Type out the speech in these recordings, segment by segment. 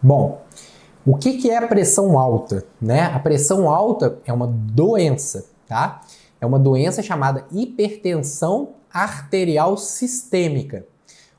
Bom, o que é a pressão alta, né? A pressão alta é uma doença, tá? É uma doença chamada hipertensão arterial sistêmica.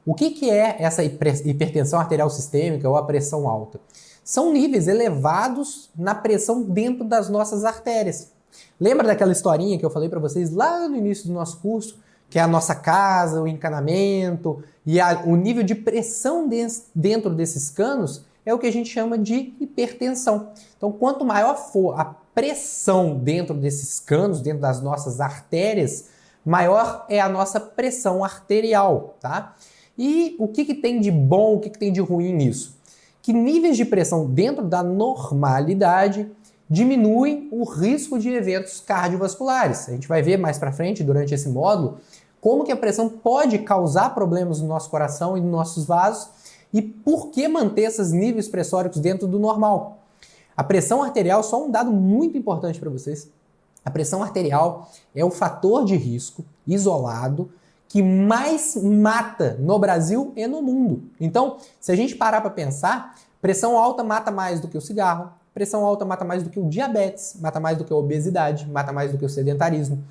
O que é essa hipertensão arterial sistêmica ou a pressão alta? São níveis elevados na pressão dentro das nossas artérias. Lembra daquela historinha que eu falei para vocês lá no início do nosso curso, que é a nossa casa, o encanamento e o nível de pressão dentro desses canos é o que a gente chama de hipertensão. Então, quanto maior for a pressão dentro desses canos, dentro das nossas artérias, maior é a nossa pressão arterial, tá? E o que tem de bom, o que tem de ruim nisso? Que níveis de pressão dentro da normalidade diminuem o risco de eventos cardiovasculares. A gente vai ver mais para frente, durante esse módulo, como que a pressão pode causar problemas no nosso coração e nos nossos vasos e por que manter esses níveis pressóricos dentro do normal. A pressão arterial, só um dado muito importante para vocês, a pressão arterial é o fator de risco isolado que mais mata no Brasil e no mundo. Então, se a gente parar para pensar, pressão alta mata mais do que o cigarro, pressão alta mata mais do que o diabetes, mata mais do que a obesidade, mata mais do que o sedentarismo.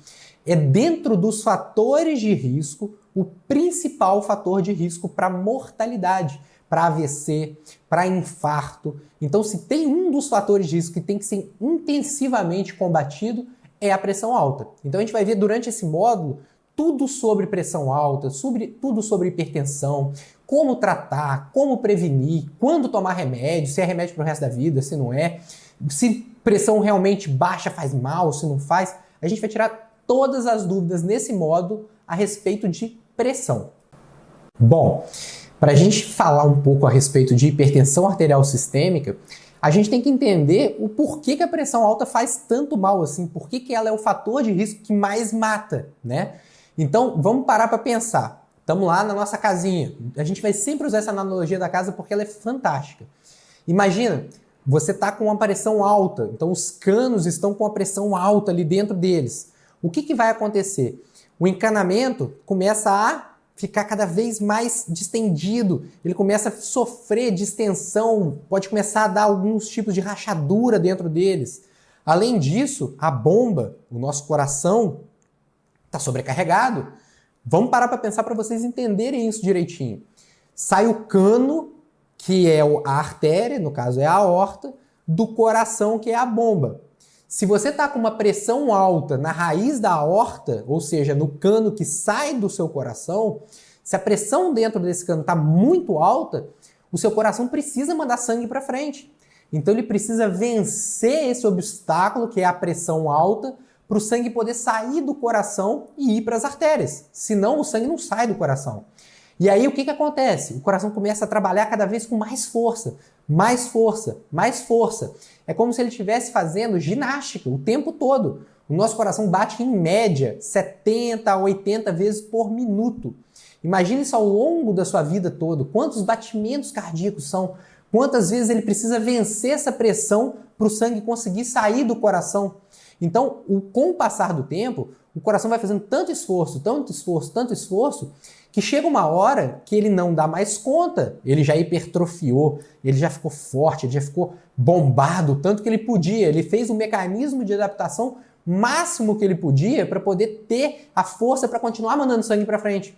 É dentro dos fatores de risco o principal fator de risco para mortalidade, para AVC, para infarto. Então, se tem um dos fatores de risco que tem que ser intensivamente combatido, é a pressão alta. Então, a gente vai ver durante esse módulo tudo sobre pressão alta, tudo sobre hipertensão, como tratar, como prevenir, quando tomar remédio, se é remédio para o resto da vida, se não é, se pressão realmente baixa faz mal, se não faz. A gente vai tirar todas as dúvidas nesse módulo a respeito de pressão. Bom, para a gente falar um pouco a respeito de hipertensão arterial sistêmica, a gente tem que entender o porquê que a pressão alta faz tanto mal assim, por que ela é o fator de risco que mais mata, né? Então, vamos parar para pensar. Estamos lá na nossa casinha. A gente vai sempre usar essa analogia da casa porque ela é fantástica. Imagina, você está com uma pressão alta, então os canos estão com a pressão alta ali dentro deles. O que vai acontecer? O encanamento começa a ficar cada vez mais distendido, ele começa a sofrer distensão, pode começar a dar alguns tipos de rachadura dentro deles. Além disso, a bomba, o nosso coração, está sobrecarregado. Vamos parar para pensar para vocês entenderem isso direitinho. Sai o cano, que é a artéria, no caso é a aorta, do coração, que é a bomba. Se você está com uma pressão alta na raiz da aorta, ou seja, no cano que sai do seu coração, se a pressão dentro desse cano está muito alta, o seu coração precisa mandar sangue para frente. Então ele precisa vencer esse obstáculo, que é a pressão alta, para o sangue poder sair do coração e ir para as artérias. Senão o sangue não sai do coração. E aí o que acontece? O coração começa a trabalhar cada vez com mais força, mais força, mais força. É como se ele estivesse fazendo ginástica o tempo todo. O nosso coração bate em média 70 a 80 vezes por minuto. Imagine isso ao longo da sua vida toda. Quantos batimentos cardíacos são? Quantas vezes ele precisa vencer essa pressão para o sangue conseguir sair do coração? Então, com o passar do tempo, o coração vai fazendo tanto esforço, tanto esforço, tanto esforço, que chega uma hora que ele não dá mais conta. Ele já hipertrofiou, ele já ficou forte, ele já ficou bombado, tanto que ele podia. Ele fez um mecanismo de adaptação máximo que ele podia para poder ter a força para continuar mandando sangue para frente.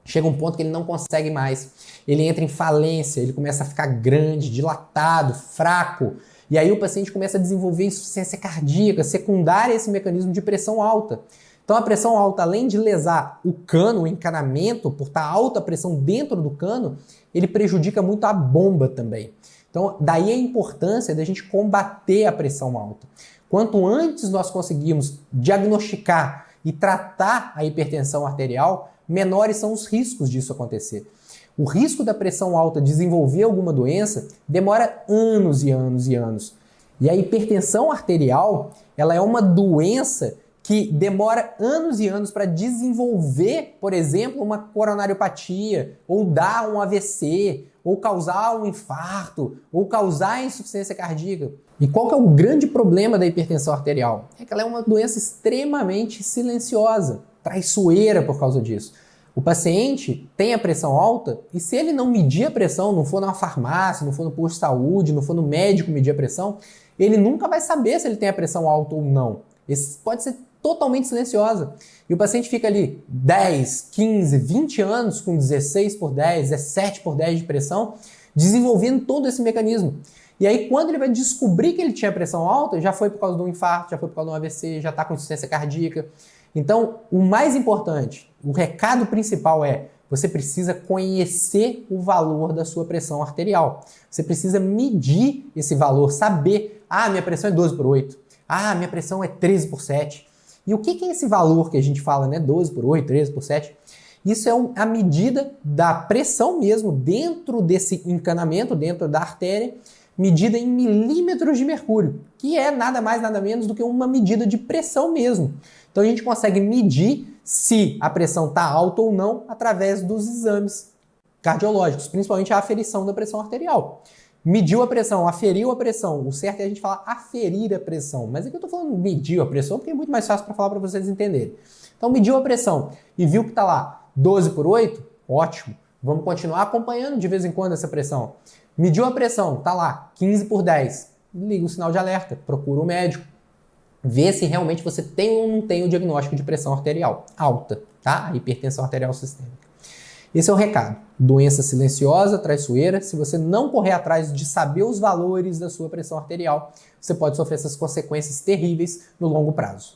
Chega um ponto que ele não consegue mais. Ele entra em falência, ele começa a ficar grande, dilatado, fraco. E aí o paciente começa a desenvolver insuficiência cardíaca secundária a esse mecanismo de pressão alta. Então a pressão alta, além de lesar o cano, o encanamento, por estar alta a pressão dentro do cano, ele prejudica muito a bomba também. Então daí a importância da gente combater a pressão alta. Quanto antes nós conseguirmos diagnosticar e tratar a hipertensão arterial, menores são os riscos disso acontecer. O risco da pressão alta desenvolver alguma doença demora anos e anos e anos. E a hipertensão arterial, ela é uma doença que demora anos e anos para desenvolver, por exemplo, uma coronariopatia, ou dar um AVC, ou causar um infarto, ou causar insuficiência cardíaca. E qual que é o grande problema da hipertensão arterial? É que ela é uma doença extremamente silenciosa, traiçoeira por causa disso. O paciente tem a pressão alta e se ele não medir a pressão, não for numa farmácia, não for no posto de saúde, não for no médico medir a pressão, ele nunca vai saber se ele tem a pressão alta ou não. Isso pode ser totalmente silenciosa. E o paciente fica ali 10, 15, 20 anos com 16 por 10, 17 por 10 de pressão, desenvolvendo todo esse mecanismo. E aí, quando ele vai descobrir que ele tinha pressão alta, já foi por causa de um infarto, já foi por causa de um AVC, já está com insuficiência cardíaca. Então, o mais importante, o recado principal é: você precisa conhecer o valor da sua pressão arterial. Você precisa medir esse valor, saber, minha pressão é 12 por 8, minha pressão é 13 por 7. E o que é esse valor que a gente fala, né? 12 por 8, 13 por 7? Isso é a medida da pressão mesmo dentro desse encanamento, dentro da artéria, medida em milímetros de mercúrio, que é nada mais, nada menos do que uma medida de pressão mesmo. Então a gente consegue medir se a pressão está alta ou não através dos exames cardiológicos, principalmente a aferição da pressão arterial. Mediu a pressão, aferiu a pressão. O certo é a gente falar aferir a pressão. Mas aqui eu estou falando mediu a pressão porque é muito mais fácil para falar para vocês entenderem. Então mediu a pressão e viu que está lá 12 por 8, ótimo. Vamos continuar acompanhando de vez em quando essa pressão. Mediu a pressão, está lá 15 por 10. Liga o sinal de alerta, procura o médico. Vê se realmente você tem ou não tem o diagnóstico de pressão arterial alta, tá? A hipertensão arterial sistêmica. Esse é o recado. Doença silenciosa, traiçoeira. Se você não correr atrás de saber os valores da sua pressão arterial, você pode sofrer essas consequências terríveis no longo prazo.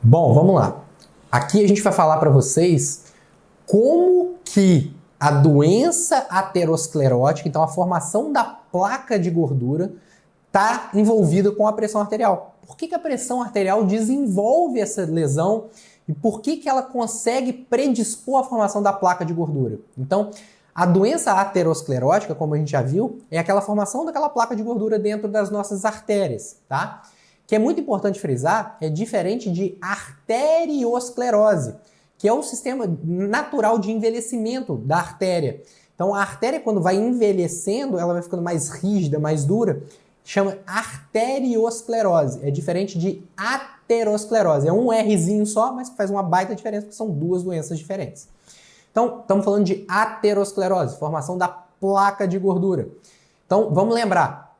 Bom, vamos lá. Aqui a gente vai falar para vocês como que a doença aterosclerótica, então a formação da placa de gordura, está envolvida com a pressão arterial. Por que a pressão arterial desenvolve essa lesão e por que ela consegue predispor a formação da placa de gordura? Então, a doença aterosclerótica, como a gente já viu, é aquela formação daquela placa de gordura dentro das nossas artérias, tá? Que é muito importante frisar, é diferente de arteriosclerose, que é o sistema natural de envelhecimento da artéria. Então, a artéria, quando vai envelhecendo, ela vai ficando mais rígida, mais dura, chama arteriosclerose. É diferente de aterosclerose. É um Rzinho só, mas que faz uma baita diferença, porque são duas doenças diferentes. Então, estamos falando de aterosclerose, formação da placa de gordura. Então, vamos lembrar.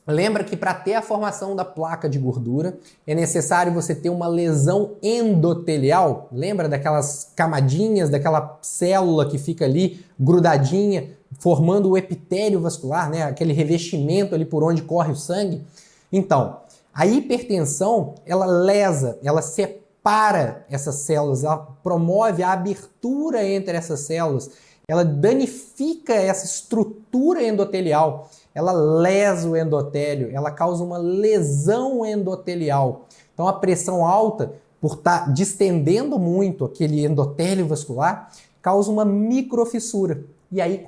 Lembra que para ter a formação da placa de gordura, é necessário você ter uma lesão endotelial. Lembra daquelas camadinhas, daquela célula que fica ali grudadinha, formando o epitélio vascular, né? Aquele revestimento ali por onde corre o sangue. Então, a hipertensão, ela lesa, ela separa essas células, ela promove a abertura entre essas células, ela danifica essa estrutura endotelial, ela lesa o endotélio, ela causa uma lesão endotelial. Então, a pressão alta, por estar distendendo muito aquele endotélio vascular, causa uma microfissura. E aí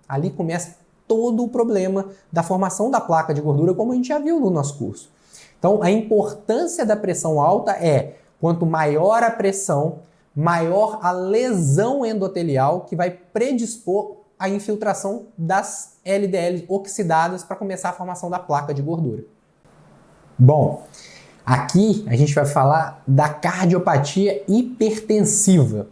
ali começa todo o problema da formação da placa de gordura, como a gente já viu no nosso curso. Então, a importância da pressão alta é, quanto maior a pressão, maior a lesão endotelial que vai predispor a infiltração das LDLs oxidadas para começar a formação da placa de gordura. Bom, aqui a gente vai falar da cardiopatia hipertensiva.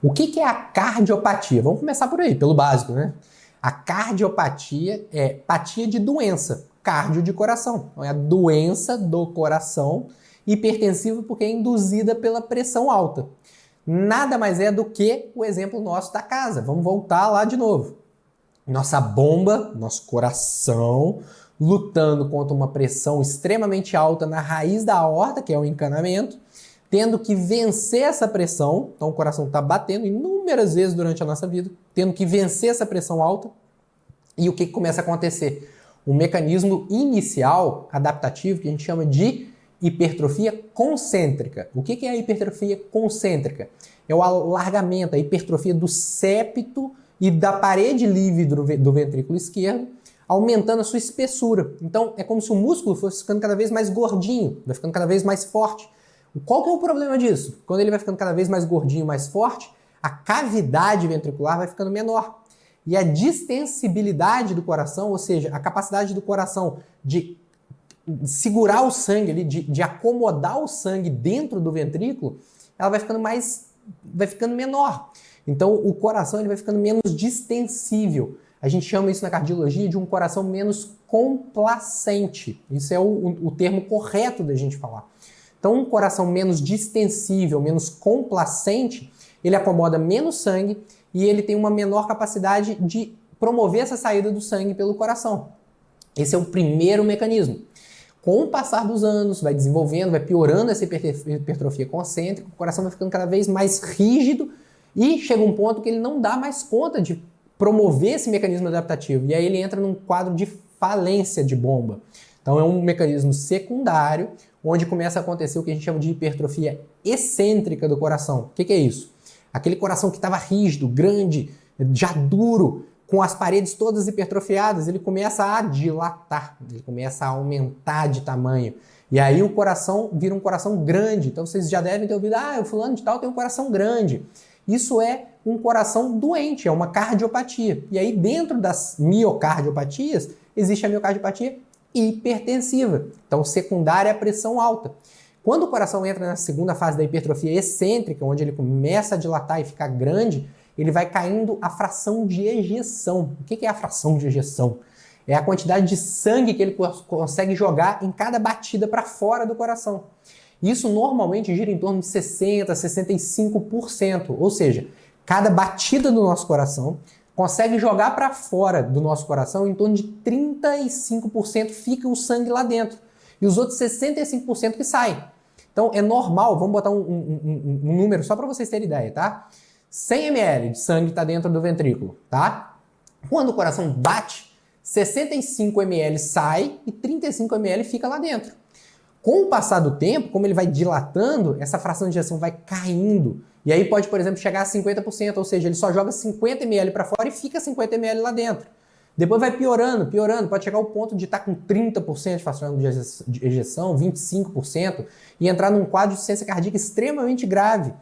O que é a cardiopatia? Vamos começar por aí, pelo básico, né? A cardiopatia é patia de doença, cardio de coração. Então é a doença do coração hipertensiva porque é induzida pela pressão alta. Nada mais é do que o exemplo nosso da casa. Vamos voltar lá de novo. Nossa bomba, nosso coração, lutando contra uma pressão extremamente alta na raiz da aorta, que é o encanamento, tendo que vencer essa pressão. Então o coração está batendo inúmeras vezes durante a nossa vida, tendo que vencer essa pressão alta. E o que começa a acontecer? Um mecanismo inicial adaptativo que a gente chama de hipertrofia concêntrica. O que é a hipertrofia concêntrica? É o alargamento, a hipertrofia do septo e da parede livre do ventrículo esquerdo, aumentando a sua espessura. Então, é como se o músculo fosse ficando cada vez mais gordinho, vai ficando cada vez mais forte. Qual que é o problema disso? Quando ele vai ficando cada vez mais gordinho, mais forte, a cavidade ventricular vai ficando menor. E a distensibilidade do coração, ou seja, a capacidade do coração de segurar o sangue ali, de acomodar o sangue dentro do ventrículo, ela vai ficando mais vai ficando menor. Então, o coração ele vai ficando menos distensível. A gente chama isso na cardiologia de um coração menos complacente. Isso é o termo correto da gente falar. Então, um coração menos distensível, menos complacente, ele acomoda menos sangue e ele tem uma menor capacidade de promover essa saída do sangue pelo coração. Esse é o primeiro mecanismo. Com o passar dos anos, vai desenvolvendo, vai piorando essa hipertrofia concêntrica, o coração vai ficando cada vez mais rígido e chega um ponto que ele não dá mais conta de promover esse mecanismo adaptativo. E aí ele entra num quadro de falência de bomba. Então é um mecanismo secundário, onde começa a acontecer o que a gente chama de hipertrofia excêntrica do coração. O que é isso? Aquele coração que estava rígido, grande, já duro, com as paredes todas hipertrofiadas, ele começa a dilatar, ele começa a aumentar de tamanho. E aí o coração vira um coração grande. Então vocês já devem ter ouvido, o fulano de tal tem um coração grande. Isso é um coração doente, é uma cardiopatia. E aí dentro das miocardiopatias, existe a miocardiopatia hipertensiva. Então secundária é a pressão alta. Quando o coração entra na segunda fase da hipertrofia excêntrica, onde ele começa a dilatar e ficar grande, ele vai caindo a fração de ejeção. O que é a fração de ejeção? É a quantidade de sangue que ele consegue jogar em cada batida para fora do coração. Isso normalmente gira em torno de 60%, 65%. Ou seja, cada batida do nosso coração consegue jogar para fora do nosso coração em torno de 35% fica o sangue lá dentro. E os outros 65% que saem. Então é normal, vamos botar um número só para vocês terem ideia, tá? 100 ml de sangue está dentro do ventrículo, tá? Quando o coração bate, 65 ml sai e 35 ml fica lá dentro. Com o passar do tempo, como ele vai dilatando, essa fração de ejeção vai caindo. E aí pode, por exemplo, chegar a 50%, ou seja, ele só joga 50 ml para fora e fica 50 ml lá dentro. Depois vai piorando, pode chegar ao ponto de estar com 30% de fração de ejeção, 25%, e entrar num quadro de insuficiência cardíaca extremamente grave.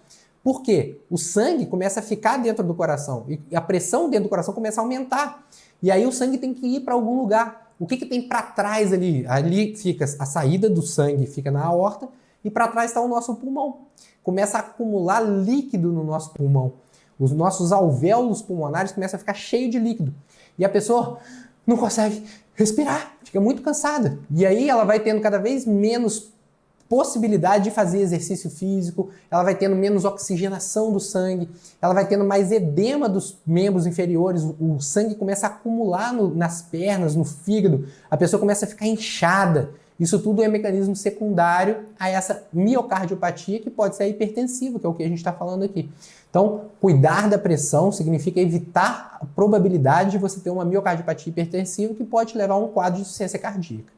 Por quê? O sangue começa a ficar dentro do coração e a pressão dentro do coração começa a aumentar. E aí o sangue tem que ir para algum lugar. O que tem para trás ali? Ali fica a saída do sangue, fica na aorta, e para trás está o nosso pulmão. Começa a acumular líquido no nosso pulmão. Os nossos alvéolos pulmonares começam a ficar cheios de líquido. E a pessoa não consegue respirar, fica muito cansada. E aí ela vai tendo cada vez menos possibilidade de fazer exercício físico, ela vai tendo menos oxigenação do sangue, ela vai tendo mais edema dos membros inferiores, o sangue começa a acumular nas pernas, no fígado, a pessoa começa a ficar inchada. Isso tudo é mecanismo secundário a essa miocardiopatia, que pode ser hipertensiva, que é o que a gente está falando aqui. Então, cuidar da pressão significa evitar a probabilidade de você ter uma miocardiopatia hipertensiva que pode levar a um quadro de insuficiência cardíaca.